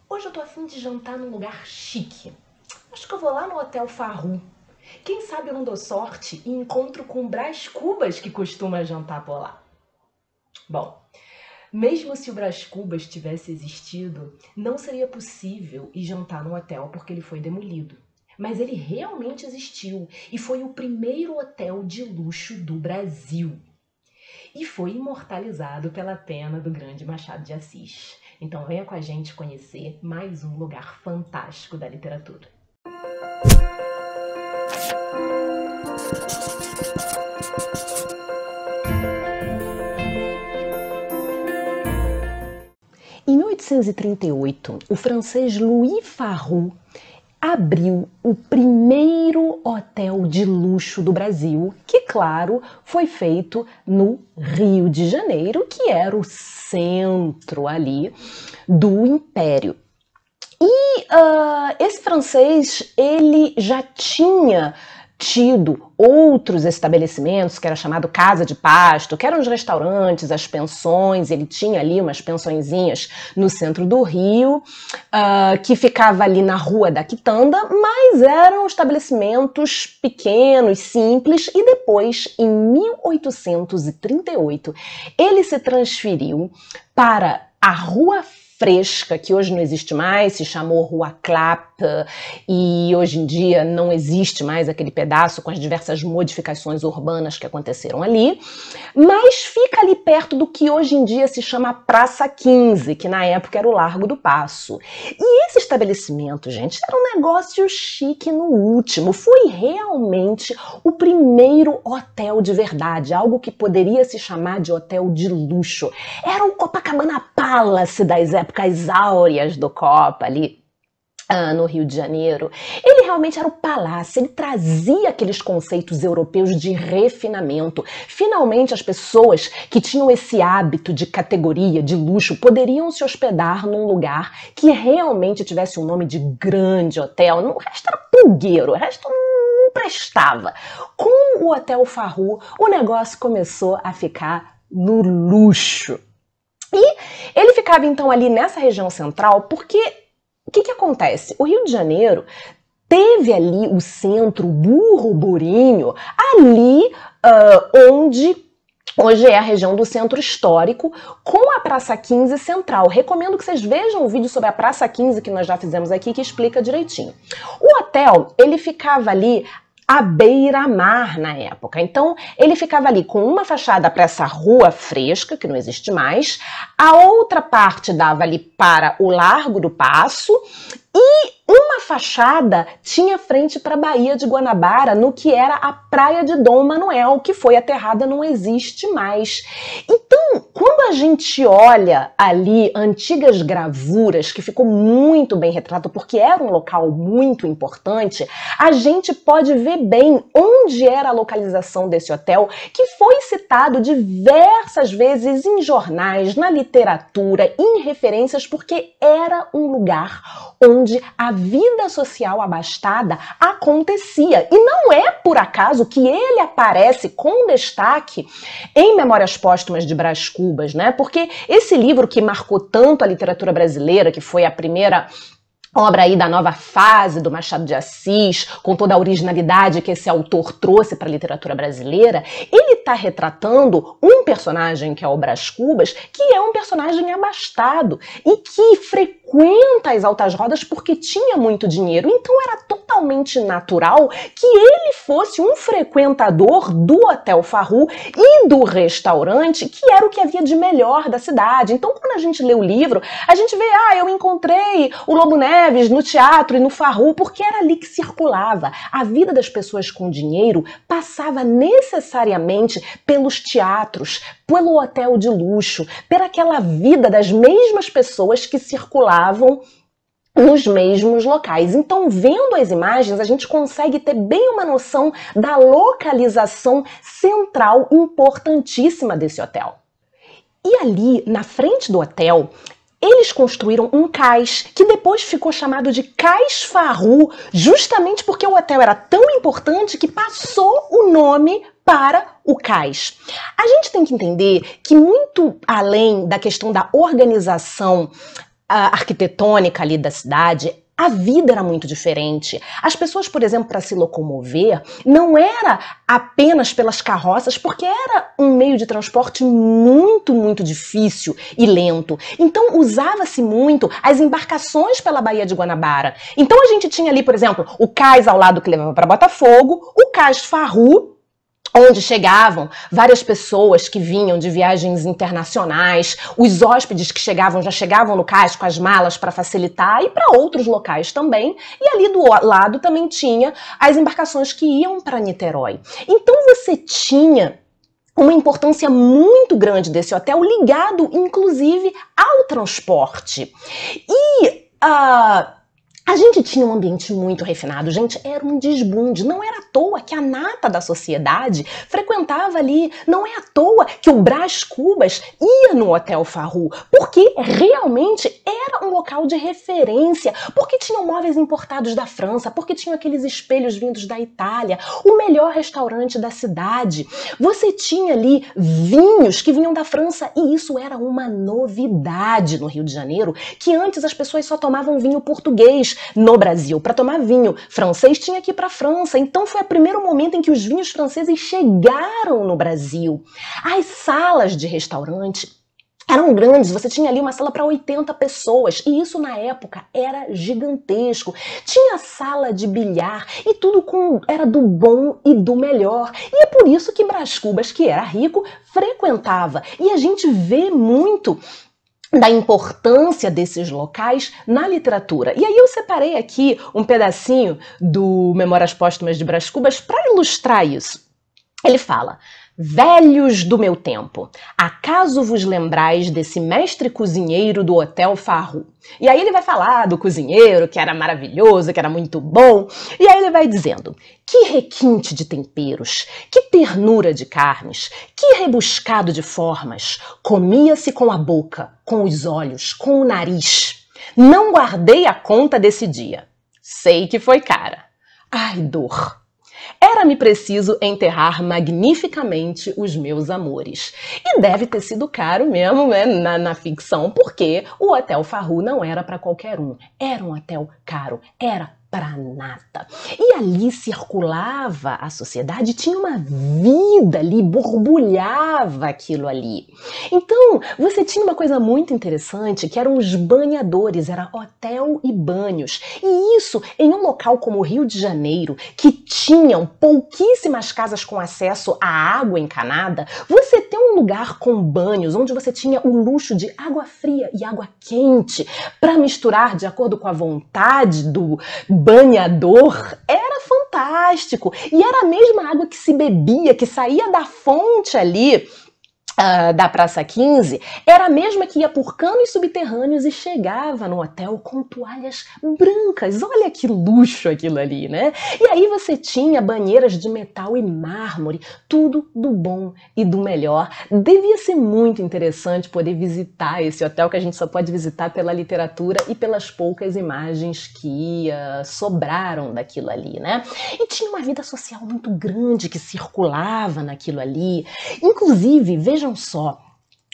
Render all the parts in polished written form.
Hoje eu tô a fim de jantar num lugar chique. Acho que eu vou lá no Hotel Farru. Quem sabe eu não dou sorte e encontro com o Brás Cubas que costuma jantar por lá. Bom, mesmo se o Brás Cubas tivesse existido, não seria possível ir jantar no hotel porque ele foi demolido. Mas ele realmente existiu e foi o primeiro hotel de luxo do Brasil. E foi imortalizado pela pena do grande Machado de Assis. Então venha com a gente conhecer mais um lugar fantástico da literatura. Em 1838, o francês Louis Farroux abriu o primeiro hotel de luxo do Brasil, que, claro, foi feito no Rio de Janeiro, que era o centro ali do Império. E esse francês, ele já tinha tido outros estabelecimentos, que era chamado Casa de Pasto, que eram os restaurantes, as pensões. Ele tinha ali umas pensõezinhas no centro do Rio, que ficava ali na Rua da Quitanda, mas eram estabelecimentos pequenos, simples, e depois, em 1838, ele se transferiu para a Rua Fresca, que hoje não existe mais, se chamou Rua Clap, e hoje em dia não existe mais aquele pedaço com as diversas modificações urbanas que aconteceram ali, mas fica ali perto do que hoje em dia se chama Praça 15, que na época era o Largo do Paço. E esse estabelecimento, gente, era um negócio chique no último, foi realmente o primeiro hotel de verdade, algo que poderia se chamar de hotel de luxo. Era o Copacabana Palace das épocas áureas do Copa ali no Rio de Janeiro. Ele realmente era o palácio, ele trazia aqueles conceitos europeus de refinamento. Finalmente as pessoas que tinham esse hábito de categoria, de luxo, poderiam se hospedar num lugar que realmente tivesse um nome de grande hotel. O resto era pulgueiro, o resto não prestava. Com o Hotel Farroux, o negócio começou a ficar no luxo. E ele ficava então ali nessa região central porque o que acontece? O Rio de Janeiro teve ali o centro burburinho ali onde hoje é a região do Centro Histórico, com a Praça 15 central. Recomendo que vocês vejam o vídeo sobre a Praça 15 que nós já fizemos aqui, que explica direitinho. O hotel, ele ficava ali à beira-mar na época. Então, ele ficava ali com uma fachada para essa Rua Fresca, que não existe mais, a outra parte dava ali para o Largo do Paço, e uma fachada tinha frente para a Baía de Guanabara, no que era a Praia de Dom Manuel, que foi aterrada, não existe mais. Então, quando a gente olha ali antigas gravuras, que ficou muito bem retratado, porque era um local muito importante, a gente pode ver bem onde era a localização desse hotel, que foi citado diversas vezes em jornais, na literatura, em referências, porque era um lugar onde a vida social abastada acontecia. E não é por acaso que ele aparece com destaque em Memórias Póstumas de Brás Cubas, né? Porque esse livro que marcou tanto a literatura brasileira, que foi a primeira obra aí da nova fase do Machado de Assis, com toda a originalidade que esse autor trouxe para a literatura brasileira, ele está retratando um personagem que é o Brás Cubas, que é um personagem abastado e que frequenta as altas rodas porque tinha muito dinheiro. Então era totalmente natural que ele fosse um frequentador do Hotel Farroux e do restaurante, que era o que havia de melhor da cidade. Então, quando a gente lê o livro, a gente vê, eu encontrei o Lobo Neves no teatro e no Farroux, porque era ali que circulava. A vida das pessoas com dinheiro passava necessariamente pelos teatros, pelo hotel de luxo, pelaquela vida das mesmas pessoas que circulavam nos mesmos locais. Então, vendo as imagens, a gente consegue ter bem uma noção da localização central importantíssima desse hotel. E ali, na frente do hotel, eles construíram um cais, que depois ficou chamado de Cais Farroux, justamente porque o hotel era tão importante que passou o nome para o cais. A gente tem que entender que, muito além da questão da organização arquitetônica ali da cidade, a vida era muito diferente. As pessoas, por exemplo, para se locomover, não era apenas pelas carroças, porque era um meio de transporte muito, muito difícil e lento. Então, usava-se muito as embarcações pela Baía de Guanabara. Então, a gente tinha ali, por exemplo, o cais ao lado que levava para Botafogo, o cais Farru, onde chegavam várias pessoas que vinham de viagens internacionais, os hóspedes que já chegavam no cais com as malas para facilitar e para outros locais também. E ali do lado também tinha as embarcações que iam para Niterói. Então você tinha uma importância muito grande desse hotel ligado, inclusive, ao transporte. E a gente tinha um ambiente muito refinado, gente, era um desbunde, não era à toa que a nata da sociedade frequentava ali, não é à toa que o Brás Cubas ia no Hotel Farru, porque realmente era um local de referência, porque tinham móveis importados da França, porque tinham aqueles espelhos vindos da Itália, o melhor restaurante da cidade, você tinha ali vinhos que vinham da França e isso era uma novidade no Rio de Janeiro, que antes as pessoas só tomavam vinho português no Brasil. Para tomar vinho francês tinha que ir para a França. Então foi o primeiro momento em que os vinhos franceses chegaram no Brasil. As salas de restaurante eram grandes, você tinha ali uma sala para 80 pessoas e isso na época era gigantesco. Tinha sala de bilhar e tudo era do bom e do melhor. E é por isso que Brás Cubas, que era rico, frequentava. E a gente vê muito da importância desses locais na literatura. E aí eu separei aqui um pedacinho do Memórias Póstumas de Brás Cubas para ilustrar isso. Ele fala: velhos do meu tempo, acaso vos lembrais desse mestre cozinheiro do Hotel Farru? E aí ele vai falar do cozinheiro, que era maravilhoso, que era muito bom. E aí ele vai dizendo: que requinte de temperos, que ternura de carnes, que rebuscado de formas. Comia-se com a boca, com os olhos, com o nariz. Não guardei a conta desse dia. Sei que foi cara. Ai, dor! Era-me preciso enterrar magnificamente os meus amores. E deve ter sido caro mesmo, né, na ficção, porque o Hotel Farru não era para qualquer um. Era um hotel caro, era para nata. E ali circulava a sociedade, tinha uma vida ali, borbulhava aquilo ali. Então, você tinha uma coisa muito interessante, que eram os banhadores, era hotel e banhos. E isso em um local como o Rio de Janeiro, que tinham pouquíssimas casas com acesso à água encanada, você ter um lugar com banhos, onde você tinha o luxo de água fria e água quente, para misturar de acordo com a vontade do banhador, era fantástico. E era a mesma água que se bebia, que saía da fonte ali, da Praça 15, era a mesma que ia por canos subterrâneos e chegava no hotel com toalhas brancas. Olha que luxo aquilo ali, né? E aí você tinha banheiras de metal e mármore, tudo do bom e do melhor. Devia ser muito interessante poder visitar esse hotel, que a gente só pode visitar pela literatura e pelas poucas imagens que sobraram daquilo ali, né? E tinha uma vida social muito grande que circulava naquilo ali. Inclusive, vejam só,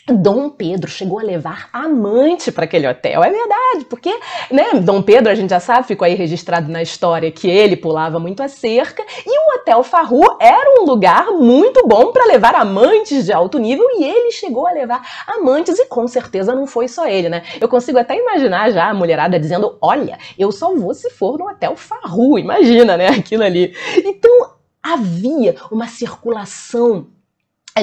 Dom Pedro chegou a levar amante para aquele hotel, é verdade, porque, né, Dom Pedro, a gente já sabe, ficou aí registrado na história que ele pulava muito a cerca, e o Hotel Farru era um lugar muito bom para levar amantes de alto nível, e ele chegou a levar amantes, e com certeza não foi só ele, né? Eu consigo até imaginar já a mulherada dizendo: olha, eu só vou se for no Hotel Farru, imagina, né, aquilo ali. Então, havia uma circulação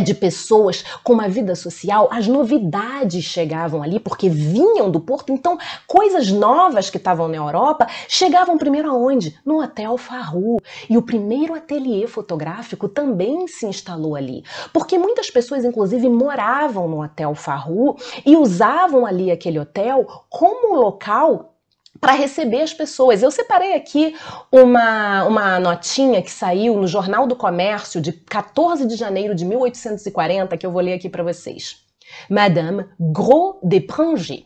de pessoas com uma vida social, as novidades chegavam ali porque vinham do Porto, então coisas novas que estavam na Europa chegavam primeiro aonde? No Hotel Farru. E o primeiro ateliê fotográfico também se instalou ali, porque muitas pessoas inclusive moravam no Hotel Farru e usavam ali aquele hotel como local para receber as pessoas. Eu separei aqui uma notinha que saiu no Jornal do Comércio de 14 de janeiro de 1840, que eu vou ler aqui para vocês. Madame Gros de Pranger,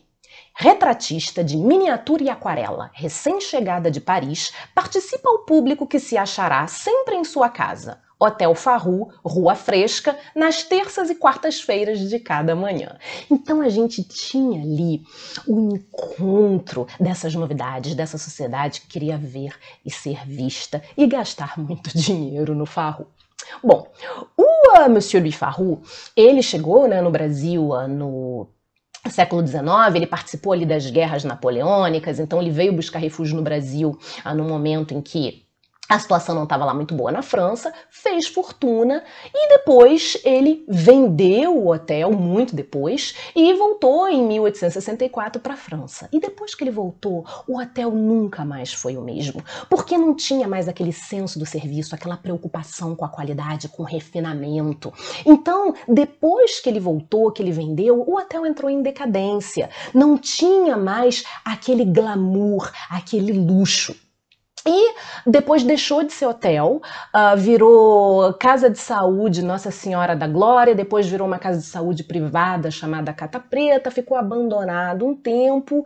retratista de miniatura e aquarela, recém-chegada de Paris, participa ao público que se achará sempre em sua casa, Hotel Farroux, Rua Fresca, nas terças e quartas-feiras de cada manhã. Então a gente tinha ali o encontro dessas novidades, dessa sociedade que queria ver e ser vista e gastar muito dinheiro no Farroux. Bom, o Monsieur Louis Farroux, ele chegou, né, no Brasil no século XIX, ele participou ali das guerras napoleônicas, então ele veio buscar refúgio no Brasil no momento em que a situação não estava lá muito boa na França, fez fortuna e depois ele vendeu o hotel, muito depois, e voltou em 1864 para a França. E depois que ele voltou, o hotel nunca mais foi o mesmo, porque não tinha mais aquele senso do serviço, aquela preocupação com a qualidade, com o refinamento. Então, depois que ele voltou, que ele vendeu, o hotel entrou em decadência. Não tinha mais aquele glamour, aquele luxo. E depois deixou de ser hotel, virou casa de saúde Nossa Senhora da Glória, depois virou uma casa de saúde privada chamada Cata Preta, ficou abandonado um tempo.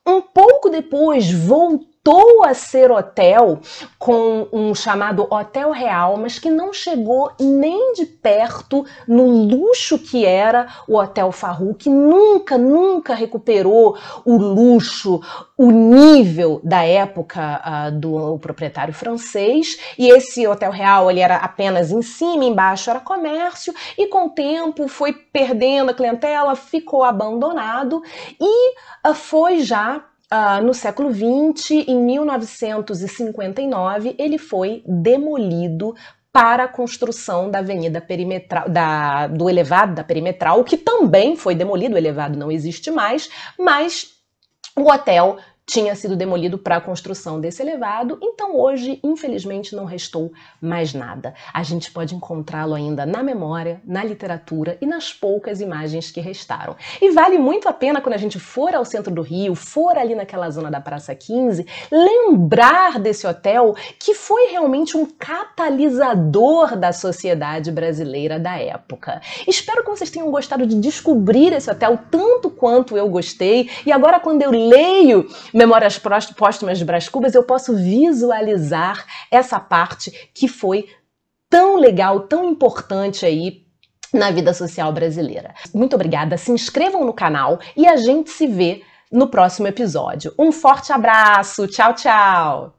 Um pouco depois voltou a ser hotel com um chamado Hotel Real, mas que não chegou nem de perto no luxo que era o Hotel Farroux, que nunca recuperou o luxo, o nível da época do proprietário francês. E esse Hotel Real, ele era apenas em cima, embaixo era comércio, e com o tempo foi perdendo a clientela, ficou abandonado e foi já no século XX, em 1959, ele foi demolido para a construção da avenida perimetral, do elevado da perimetral, que também foi demolido, o elevado não existe mais, mas o hotel tinha sido demolido para a construção desse elevado, então hoje, infelizmente, não restou mais nada. A gente pode encontrá-lo ainda na memória, na literatura e nas poucas imagens que restaram. E vale muito a pena, quando a gente for ao centro do Rio, for ali naquela zona da Praça 15, lembrar desse hotel que foi realmente um catalisador da sociedade brasileira da época. Espero que vocês tenham gostado de descobrir esse hotel tanto quanto eu gostei, e agora quando eu leio Memórias Póstumas de Brás Cubas, eu posso visualizar essa parte que foi tão legal, tão importante aí na vida social brasileira. Muito obrigada, se inscrevam no canal e a gente se vê no próximo episódio. Um forte abraço, tchau, tchau!